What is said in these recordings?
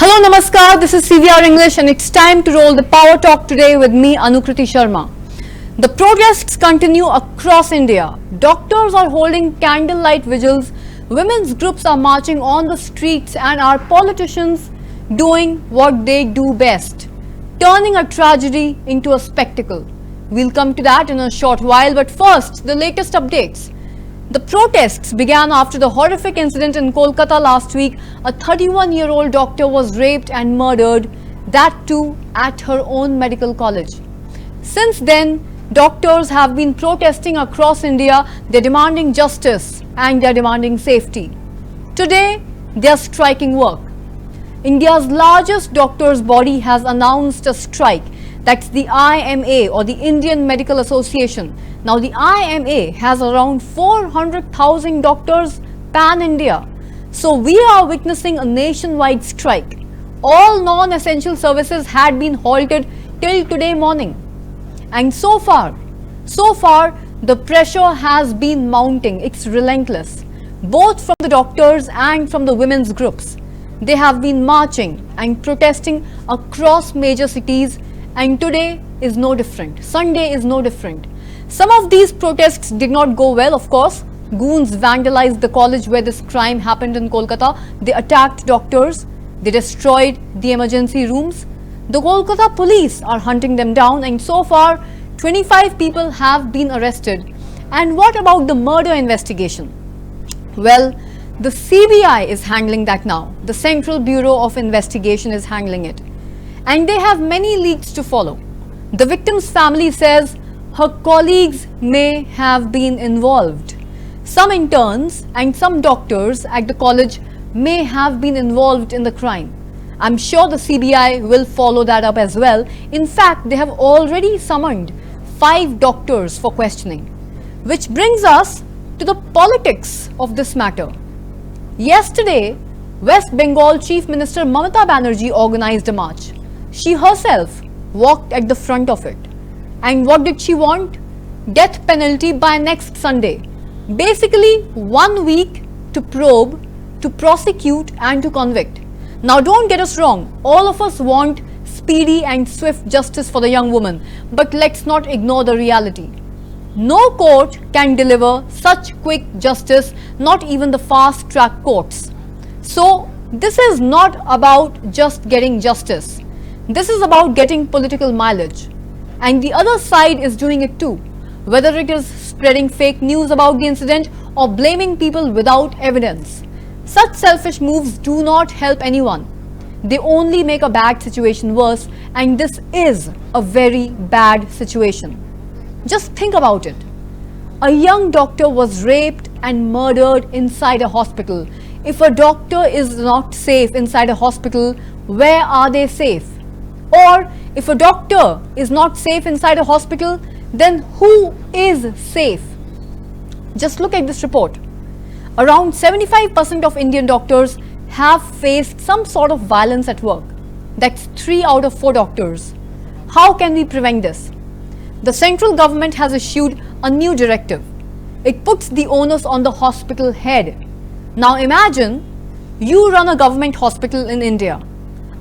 Hello, Namaskar. This is CVR English and it's time to roll the Power Talk today with me, ANUKRITI Sharma. The protests continue across India. Doctors are holding candlelight vigils, women's groups are marching on the streets and our politicians doing what they do best, turning a tragedy into a spectacle. We'll come to that in a short while, but first, the latest updates. The protests began after the horrific incident in Kolkata last week. A 31-year-old doctor was raped and murdered, that too at her own medical college. Since then, doctors have been protesting across India. They're demanding justice and they're demanding safety. Today, they're striking work. India's largest doctors' body has announced a strike. That's the IMA or the Indian Medical Association. Now the IMA has around 400,000 doctors pan-India. So we are witnessing a nationwide strike. All non-essential services had been halted till today morning. And so far, the pressure has been mounting. It's relentless. Both from the doctors and from the women's groups. They have been marching and protesting across major cities. And today is no different. Sunday is no different. Some of these protests did not go well, of course. Goons vandalized the college where this crime happened in Kolkata. They attacked doctors. They destroyed the emergency rooms. The Kolkata police are hunting them down, and so far 25 people have been arrested. And what about the murder investigation? Well, the CBI is handling that now. The Central Bureau of Investigation is handling it. And they have many leads to follow. The victim's family says her colleagues may have been involved. Some interns and some doctors at the college may have been involved in the crime. I'm sure the CBI will follow that up as well. In fact, they have already summoned 5 doctors for questioning. Which brings us to the politics of this matter. Yesterday, West Bengal Chief Minister Mamata Banerjee organized a march. She herself walked at the front of it. And what did she want? Death penalty by next Sunday. Basically, 1 week to probe, to prosecute and to convict. Now don't get us wrong. All of us want speedy and swift justice for the young woman. But let's not ignore the reality. No court can deliver such quick justice, not even the fast-track courts. So this is not about just getting justice. This is about getting political mileage. And the other side is doing it too. Whether it is spreading fake news about the incident or blaming people without evidence. Such selfish moves do not help anyone. They only make a bad situation worse, and this is a very bad situation. Just think about it. A young doctor was raped and murdered inside a hospital. If a doctor is not safe inside a hospital, where are they safe? Or if a doctor is not safe inside a hospital, then who is safe? Just look at this report. Around 75% of Indian doctors have faced some sort of violence at work. That's 3 out of 4 doctors. How can we prevent this? The central government has issued a new directive. It puts the onus on the hospital head. Now imagine you run a government hospital in India.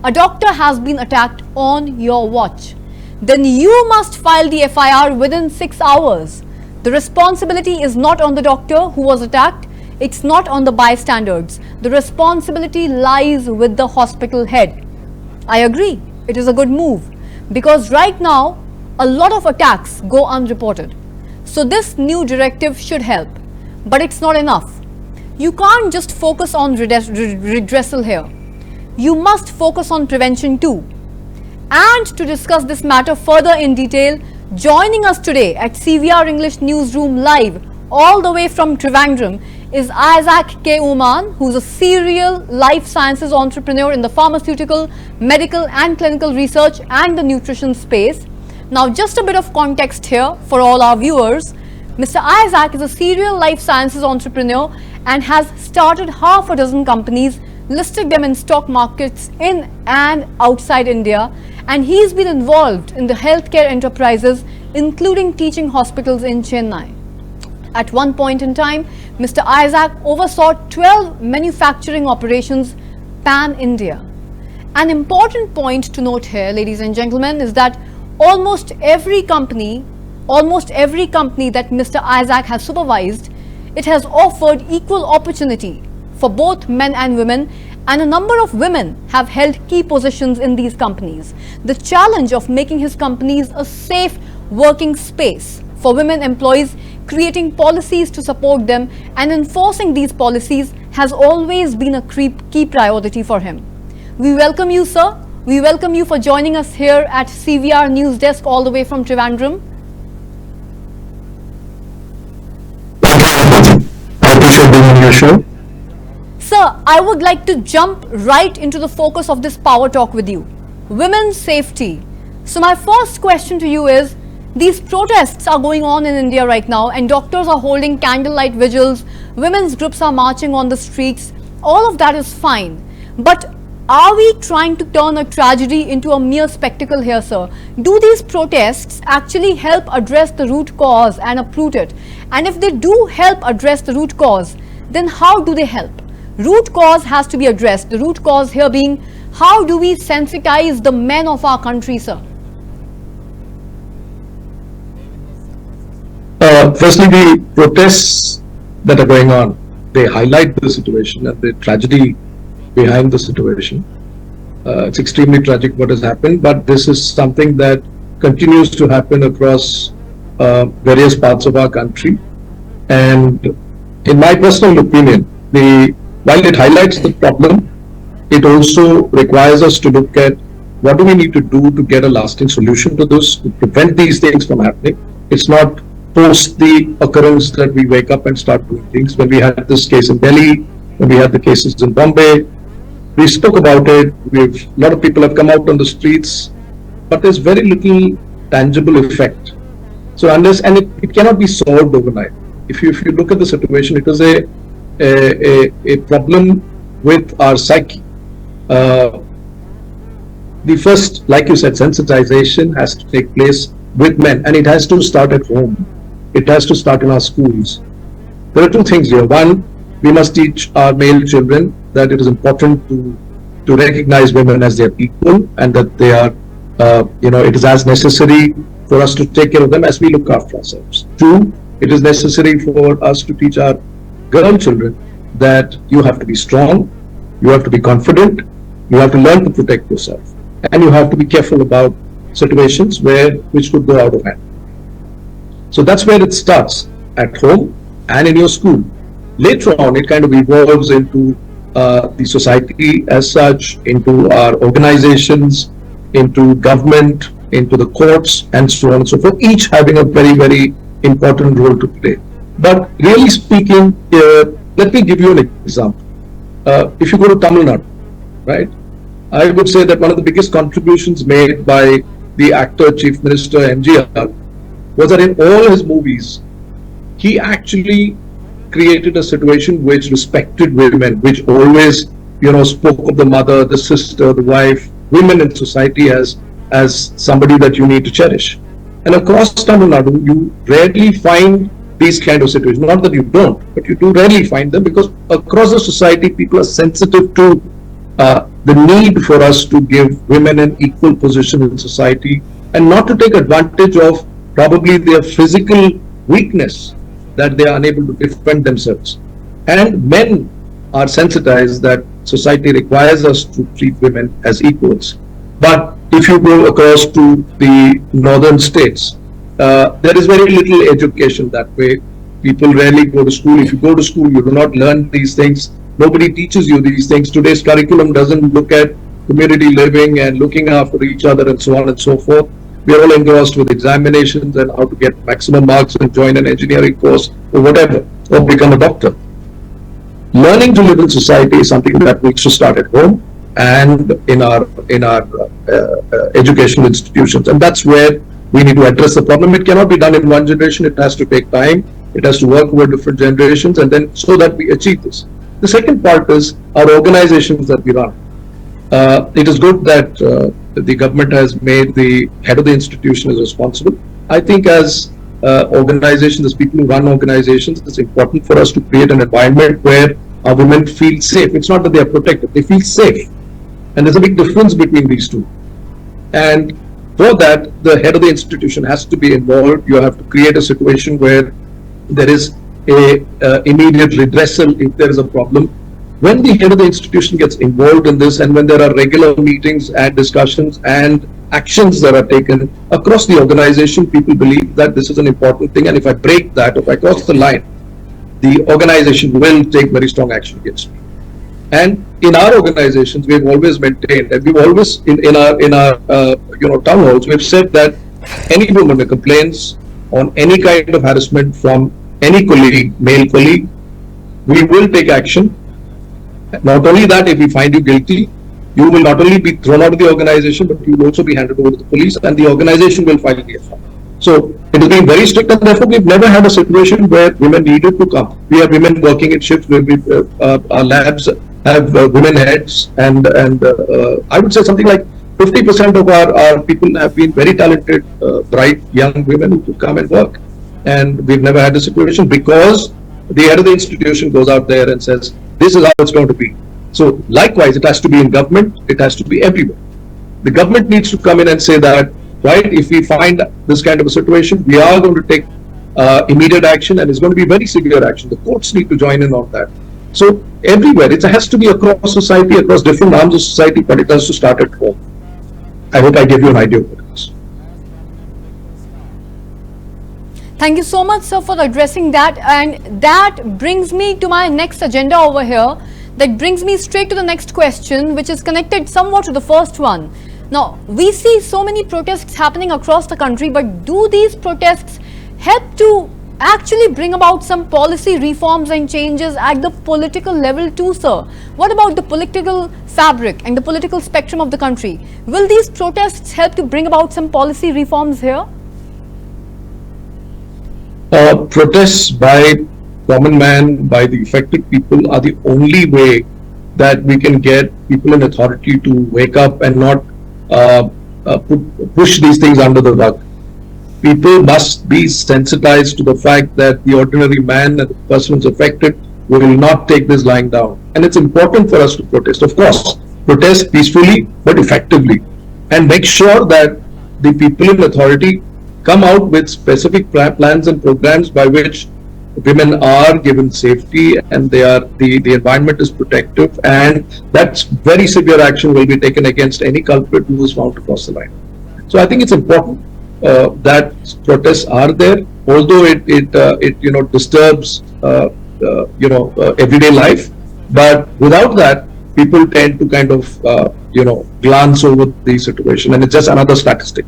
A doctor has been attacked on your watch. Then you must file the FIR within 6 hours. The responsibility is not on the doctor who was attacked. It's not on the bystanders. The responsibility lies with the hospital head. I agree, it is a good move because right now a lot of attacks go unreported. So this new directive should help, but it's not enough. You can't just focus on redressal here. You must focus on prevention too. And to discuss this matter further in detail, joining us today at CVR English Newsroom Live, all the way from Trivandrum, is Isaac K. Oman, who's a serial life sciences entrepreneur in the pharmaceutical, medical and clinical research and the nutrition space. Now, just a bit of context here for all our viewers. Mr. Isaac is a serial life sciences entrepreneur and has started half a dozen companies, listed them in stock markets in and outside India, and he's been involved in the healthcare enterprises, including teaching hospitals in Chennai. At one point in time, Mr. Isaac oversaw 12 manufacturing operations pan-India. An important point to note here, ladies and gentlemen, is that almost every company that Mr. Isaac has supervised, it has offered equal opportunity for both men and women, and a number of women have held key positions in these companies. The challenge of making his companies a safe working space for women employees, creating policies to support them and enforcing these policies has always been a key priority for him. We welcome you, sir. We welcome you for joining us here at CVR News Desk all the way from Trivandrum. I appreciate being on your show. Sir, I would like to jump right into the focus of this power talk with you. Women's safety. So my first question to you is, these protests are going on in India right now and doctors are holding candlelight vigils, women's groups are marching on the streets. All of that is fine. But are we trying to turn a tragedy into a mere spectacle here, sir? Do these protests actually help address the root cause and uproot it? And if they do help address the root cause, then how do they help? Root cause has to be addressed. The root cause here being, how do we sensitize the men of our country, sir? Firstly, the protests that are going on, they highlight the situation and the tragedy behind the situation. It's extremely tragic what has happened, but this is something that continues to happen across various parts of our country. And in my personal opinion, while it highlights the problem, it also requires us to look at what do we need to do to get a lasting solution to this, to prevent these things from happening. It's not post the occurrence that we wake up and start doing things. When we had this case in Delhi, when we had the cases in Bombay, we spoke about it. A lot of people have come out on the streets, but there's very little tangible effect. So it cannot be solved overnight. If you look at the situation, it is a problem with our psyche. The first, like you said, sensitization has to take place with men, and it has to start at home. It has to start in our schools. There are two things here. One, we must teach our male children that it is important to recognize women as their equal, and that they are, it is as necessary for us to take care of them as we look after ourselves. Two, it is necessary for us to teach our girl children that you have to be strong, you have to be confident, you have to learn to protect yourself, and you have to be careful about situations which could go out of hand. So that's where it starts, at home and in your school. Later on, it kind of evolves into the society as such, into our organizations, into government, into the courts, and so on and so forth, each having a very, very important role to play. But really speaking, let me give you an example. If you go to Tamil Nadu, right, I would say that one of the biggest contributions made by the actor Chief Minister MGR was that in all his movies, he actually created a situation which respected women, which always, spoke of the mother, the sister, the wife, women in society as somebody that you need to cherish. And across Tamil Nadu, you rarely find these kind of situations. Not that you don't, but you do rarely find them, because across the society, people are sensitive to the need for us to give women an equal position in society, and not to take advantage of probably their physical weakness, that they are unable to defend themselves. And men are sensitized that society requires us to treat women as equals. But if you go across to the northern states, there is very little education that way. People rarely go to school. If you go to school, you do not learn these things. Nobody teaches you these things. Today's curriculum doesn't look at community living and looking after each other and so on and so forth. We are all engrossed with examinations and how to get maximum marks and join an engineering course or whatever, or become a doctor. Learning to live in society is something that needs to start at home and in our educational institutions, and that's where we need to address the problem. It cannot be done in one generation. It has to take time. It has to work over different generations, and then so that we achieve this. The second part is our organizations that we run. It is good that the government has made the head of the institution as responsible. I think as organizations, as people who run organizations, it's important for us to create an environment where our women feel safe. It's not that they are protected, they feel safe. And there's a big difference between these two. And for that, the head of the institution has to be involved. You have to create a situation where there is a immediate redressal if there is a problem. When the head of the institution gets involved in this, and when there are regular meetings and discussions and actions that are taken across the organization, people believe that this is an important thing. And if I break that, if I cross the line, the organization will take very strong action against me. And in our organizations, we've always maintained, and we've always in our town halls, we've said that any woman who complains on any kind of harassment from any colleague, male colleague, we will take action. Not only that, if we find you guilty, you will not only be thrown out of the organization, but you will also be handed over to the police, and the organization will file the FIR. So it has been very strict, and therefore we've never had a situation where women needed to come. We have women working in shifts where our labs have women heads, and I would say something like 50% of our people have been very talented, bright young women who could come and work. And we've never had a situation because the head of the institution goes out there and says, this is how it's going to be. So likewise, it has to be in government, it has to be everywhere. The government needs to come in and say that, right, if we find this kind of a situation, we are going to take immediate action, and it's going to be very severe action. The courts need to join in on that. So everywhere, it has to be across society, across different arms of society, but it has to start at home. I hope I gave you an idea of what it is. Thank you so much, sir, for addressing that. And that brings me to my next agenda over here. That brings me straight to the next question, which is connected somewhat to the first one. Now, we see so many protests happening across the country, but do these protests help to actually bring about some policy reforms and changes at the political level too, sir? What about the political fabric and the political spectrum of the country? Will these protests help to bring about some policy reforms here? Protests by common man, by the affected people, are the only way that we can get people in authority to wake up and not push these things under the rug. People must be sensitized to the fact that the ordinary man and the person who's affected will not take this lying down. And it's important for us to protest. Of course, protest peacefully but effectively, and make sure that the people in authority come out with specific plans and programs by which women are given safety and the environment is protective, and that's very severe action will be taken against any culprit who is found to cross the line. So I think it's important that protests are there, although it disturbs everyday life. But without that, people tend to kind of glance over the situation, and it's just another statistic.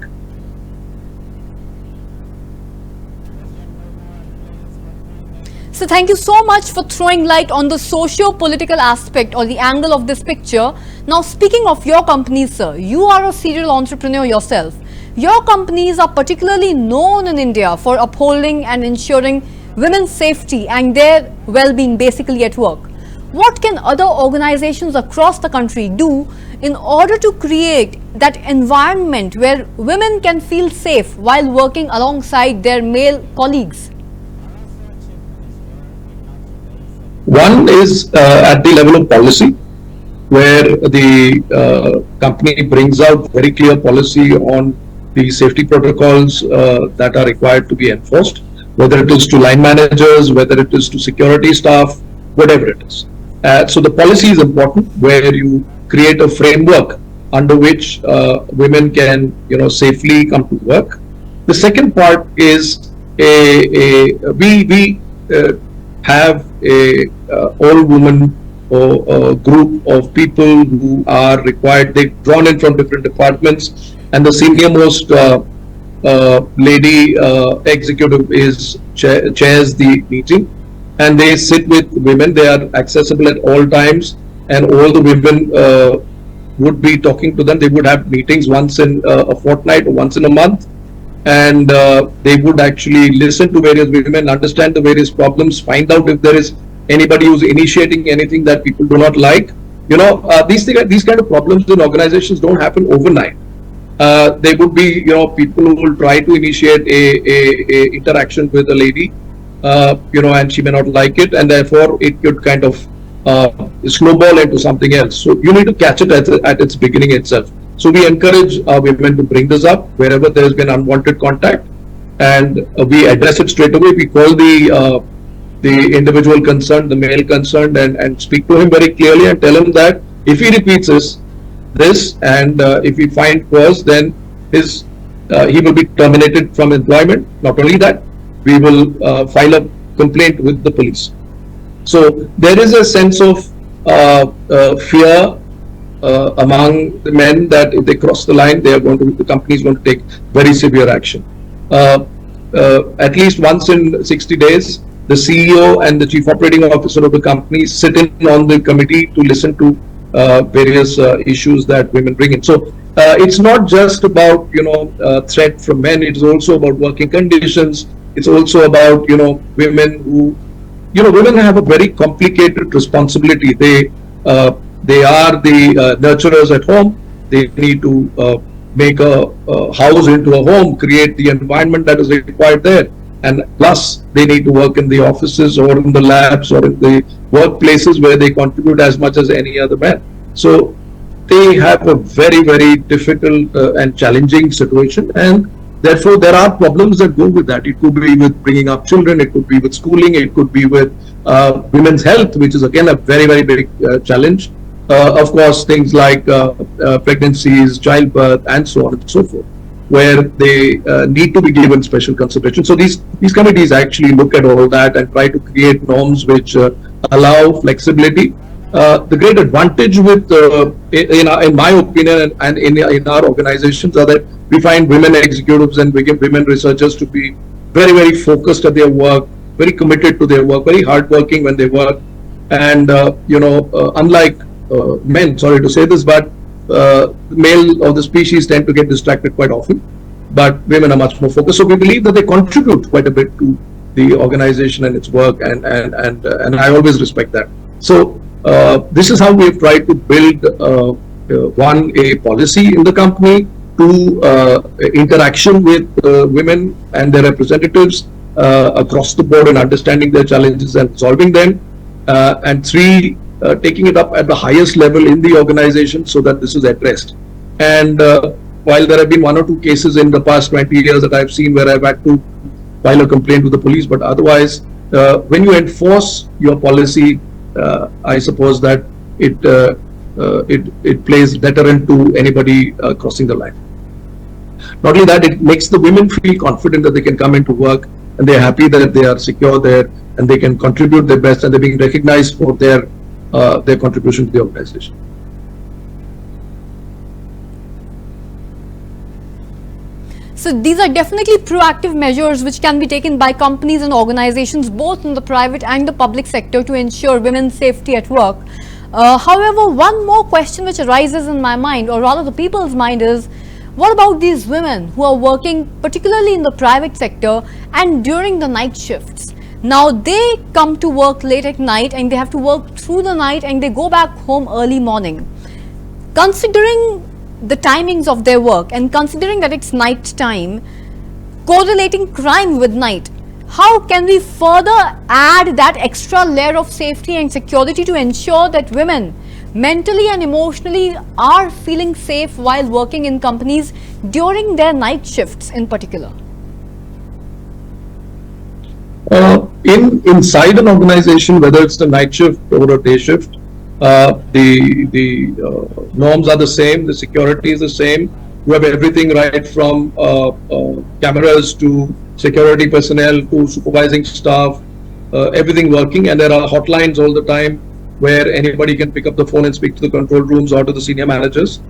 So thank you so much for throwing light on the socio-political aspect or the angle of this picture. Now, speaking of your companies, sir, you are a serial entrepreneur yourself. Your companies are particularly known in India for upholding and ensuring women's safety and their well-being basically at work. What can other organizations across the country do in order to create that environment where women can feel safe while working alongside their male colleagues? One is at the level of policy, where the company brings out very clear policy on the safety protocols that are required to be enforced, whether it is to line managers, whether it is to security staff, whatever it is. So the policy is important, where you create a framework under which women can safely come to work. The second part is we have a all-woman group of people who are required. They're drawn in from different departments, and the senior most lady executive chairs the meeting, and they sit with women. They are accessible at all times, and all the women would be talking to them. They would have meetings once in a fortnight or once in a month, and they would actually listen to various women, understand the various problems, find out if there is anybody who's initiating anything that people do not like. These kind of problems in organizations don't happen overnight. There would be people who will try to initiate a interaction with a lady, and she may not like it, and therefore it could kind of snowball into something else. So you need to catch it at its beginning itself. So we encourage women to bring this up wherever there has been unwanted contact, and we address it straight away. We call the individual concerned, the male concerned, and speak to him very clearly and tell him that if he repeats this and if we find cause, then he will be terminated from employment. Not only that, we will file a complaint with the police. So there is a sense of fear among the men that if they cross the line, the company is going to take very severe action. At least once in 60 days, the CEO and the chief operating officer of the company sit in on the committee to listen to various issues that women bring in. So it's not just about threat from men. It's also about working conditions. It's also about women who women have a very complicated responsibility. They are the nurturers at home. They need to make a house into a home, create the environment that is required there. And plus, they need to work in the offices or in the labs or in the workplaces where they contribute as much as any other man. So they have a very, very difficult and challenging situation. And therefore, there are problems that go with that. It could be with bringing up children. It could be with schooling. It could be with women's health, which is again a very, very big challenge. Of course, things like pregnancies, childbirth, and so on and so forth, where they need to be given special consideration. So these committees actually look at all that and try to create norms which allow flexibility. The great advantage with, in my opinion, and in our organizations, are that we find women executives and women researchers to be very, very focused at their work, very committed to their work, very hardworking when they work, and unlike men, sorry to say this, but male of the species tend to get distracted quite often, but women are much more focused. So we believe that they contribute quite a bit to the organization and its work, and I always respect that. So this is how we have tried to build a policy in the company, two, interaction with women and their representatives across the board and understanding their challenges and solving them, and three, taking it up at the highest level in the organization so that this is addressed. And while there have been one or two cases in the past 20 years that I've seen where I've had to file a complaint with the police, but otherwise, when you enforce your policy, I suppose that it plays deterrent to anybody crossing the line. Not only that, it makes the women feel confident that they can come into work and they're happy that they are secure there and they can contribute their best and they're being recognized for their contribution to the organization. So these are definitely proactive measures which can be taken by companies and organizations both in the private and the public sector to ensure women's safety at work. However, one more question which arises in my mind, or rather the people's mind, is what about these women who are working particularly in the private sector and during the night shifts? Now they come to work late at night and they have to work through the night and they go back home early morning. Considering the timings of their work and considering that it's night time, correlating crime with night, how can we further add that extra layer of safety and security to ensure that women mentally and emotionally are feeling safe while working in companies during their night shifts in particular? Inside an organization, whether it's the night shift or a day shift, the norms are the same, the security is the same. You have everything right from cameras to security personnel to supervising staff, everything working, and there are hotlines all the time where anybody can pick up the phone and speak to the control rooms or to the senior managers.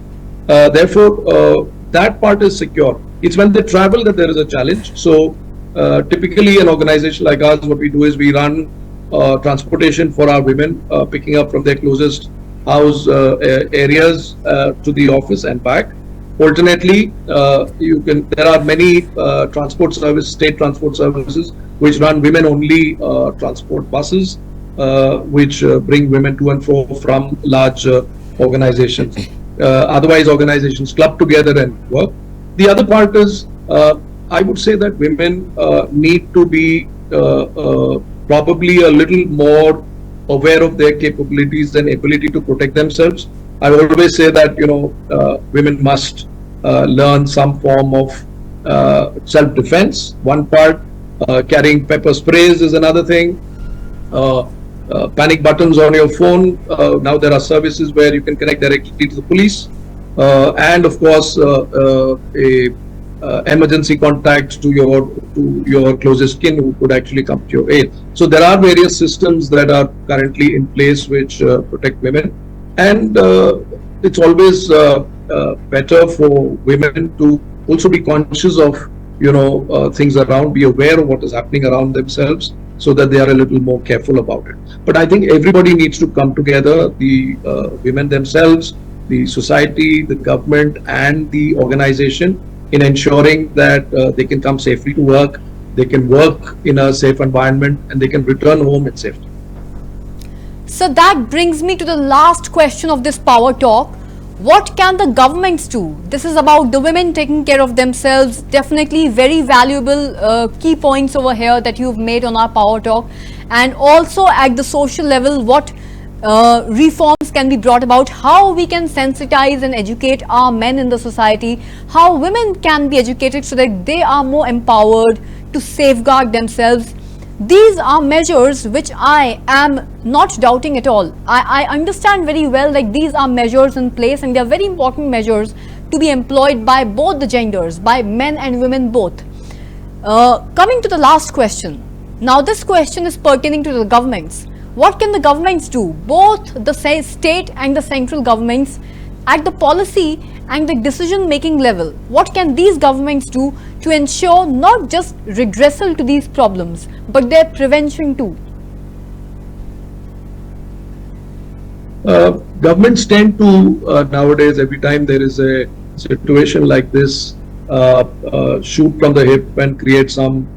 Therefore, that part is secure. It's when they travel that there is a challenge. So typically an organization like ours, what we do is we run transportation for our women, picking up from their closest house areas to the office and back. Alternately, there are many state transport services which run women only transport buses, which bring women to and fro from large organizations. Otherwise, organizations club together and work. The other part is, I would say that women need to be probably a little more aware of their capabilities and ability to protect themselves. I always say that, women must learn some form of self-defense. One part, carrying pepper sprays is another thing. Panic buttons on your phone. Now there are services where you can connect directly to the police, and of course, a emergency contact to your closest kin who could actually come to your aid. So there are various systems that are currently in place which protect women, and it's always better for women to also be conscious of things around, be aware of what is happening around themselves, so that they are a little more careful about it. But I think everybody needs to come together, the women themselves, the society, the government, and the organization, in ensuring that they can come safely to work, they can work in a safe environment, and they can return home in safety. So that brings me to the last question of this power talk. What can the governments do? This is about the women taking care of themselves. Definitely very valuable key points over here that you've made on our power talk. And also at the social level, what reforms can be brought about, how we can sensitize and educate our men in the society, how women can be educated so that they are more empowered to safeguard themselves. These are measures which I am not doubting at all. I understand very well that these are measures in place, and they are very important measures to be employed by both the genders, by men and women both. Coming to the last question. Now this question is pertaining to the governments. What can the governments do, both the state and the central governments, at the policy and the decision making level? What can these governments do to ensure not just redressal to these problems, but their prevention too? Governments tend to nowadays, every time there is a situation like this, shoot from the hip and create some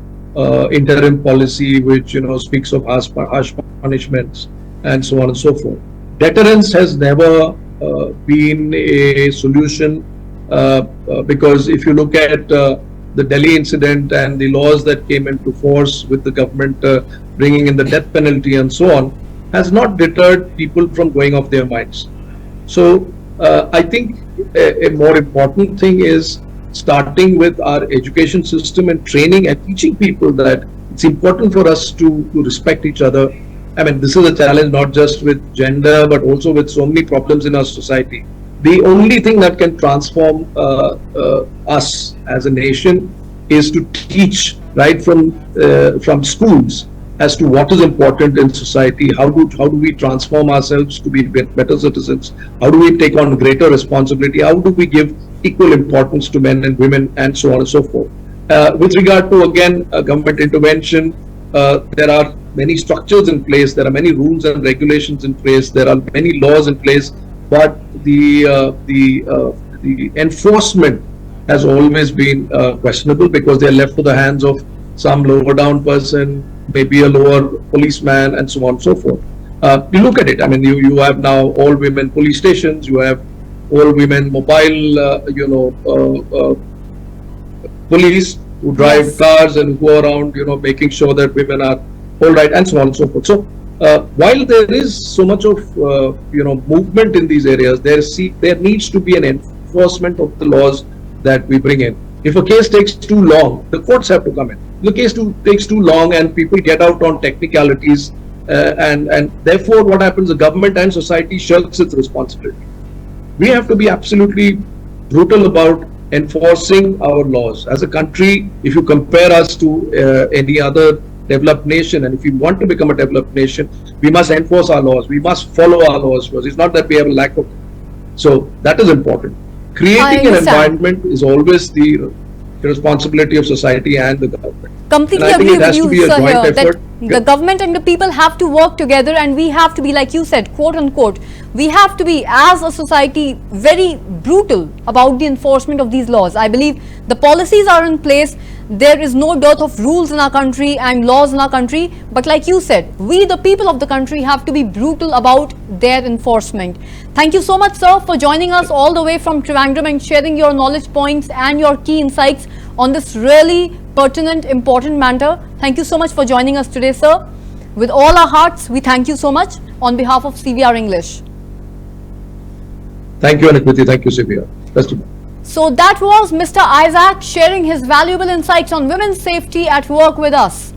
interim policy which speaks of harsh punishments and so on and so forth. Deterrence has never been a solution, because if you look at the Delhi incident and the laws that came into force with the government bringing in the death penalty and so on, has not deterred people from going off their minds. So I think a more important thing is starting with our education system and training and teaching people that it's important for us to respect each other. I mean, this is a challenge not just with gender, but also with so many problems in our society. The only thing that can transform us as a nation is to teach right from schools as to what is important in society. How do we transform ourselves to be better citizens? How do we take on greater responsibility? How do we give equal importance to men and women, and so on and so forth? With regard to, again, government intervention, there are many structures in place, there are many rules and regulations in place, there are many laws in place, but the enforcement has always been questionable, because they are left to the hands of some lower down person, maybe a lower policeman, and so on and so forth. You look at it, I mean, you have now all women police stations, you have all women mobile, police who drive cars and go around, making sure that women are all right, and so on and so forth. So while there is so much of movement in these areas, there needs to be an enforcement of the laws that we bring in. If a case takes too long, the courts have to come in. The case takes too long and people get out on technicalities, and therefore what happens, the government and society shirks its responsibility. We have to be absolutely brutal about enforcing our laws. As a country, if you compare us to any other developed nation, and if we want to become a developed nation, we must enforce our laws. We must follow our laws first. It's not that we have a lack of them. So that is important. Creating an environment is always the responsibility of society and the government. Completely agree with you, sir, here, that the government and the people have to work together, and we have to be, like you said, quote unquote, we have to be, as a society, very brutal about the enforcement of these laws. I believe the policies are in place. There is no dearth of rules in our country and laws in our country, but like you said, we the people of the country have to be brutal about their enforcement. Thank you so much, sir, for joining us all the way from Trivandrum and sharing your knowledge points and your key insights on this really pertinent, important matter. Thank you so much for joining us today, sir. With all our hearts, we thank you so much on behalf of CVR English. Thank you, ANUKRITI. Thank you, CVR. Best of luck. So that was Mr. Isaac sharing his valuable insights on women's safety at work with us.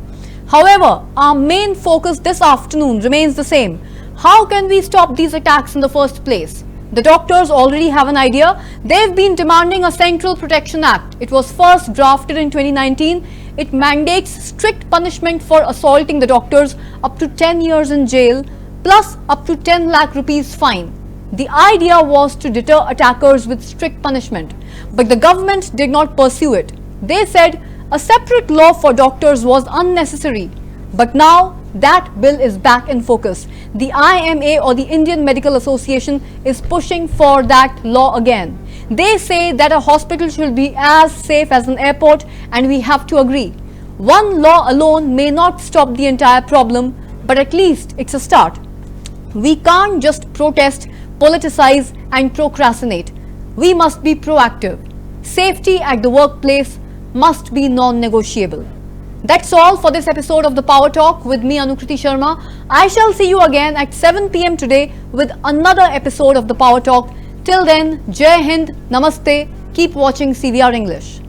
However, our main focus this afternoon remains the same. How can we stop these attacks in the first place? The doctors already have an idea. They've been demanding a Central Protection Act. It was first drafted in 2019. It mandates strict punishment for assaulting the doctors, up to 10 years in jail, plus up to 10 lakh rupees fine. The idea was to deter attackers with strict punishment, but the government did not pursue it. They said a separate law for doctors was unnecessary. But now that bill is back in focus. The IMA, or the Indian Medical Association, is pushing for that law again. They say that a hospital should be as safe as an airport, and we have to agree. One law alone may not stop the entire problem, but at least it's a start. We can't just protest, politicize and procrastinate. We must be proactive. Safety at the workplace must be non-negotiable. That's all for this episode of the Power Talk with me, ANUKRITI Sharma. I shall see you again at 7 p.m. today with another episode of the Power Talk. Till then, Jai Hind, Namaste. Keep watching CVR English.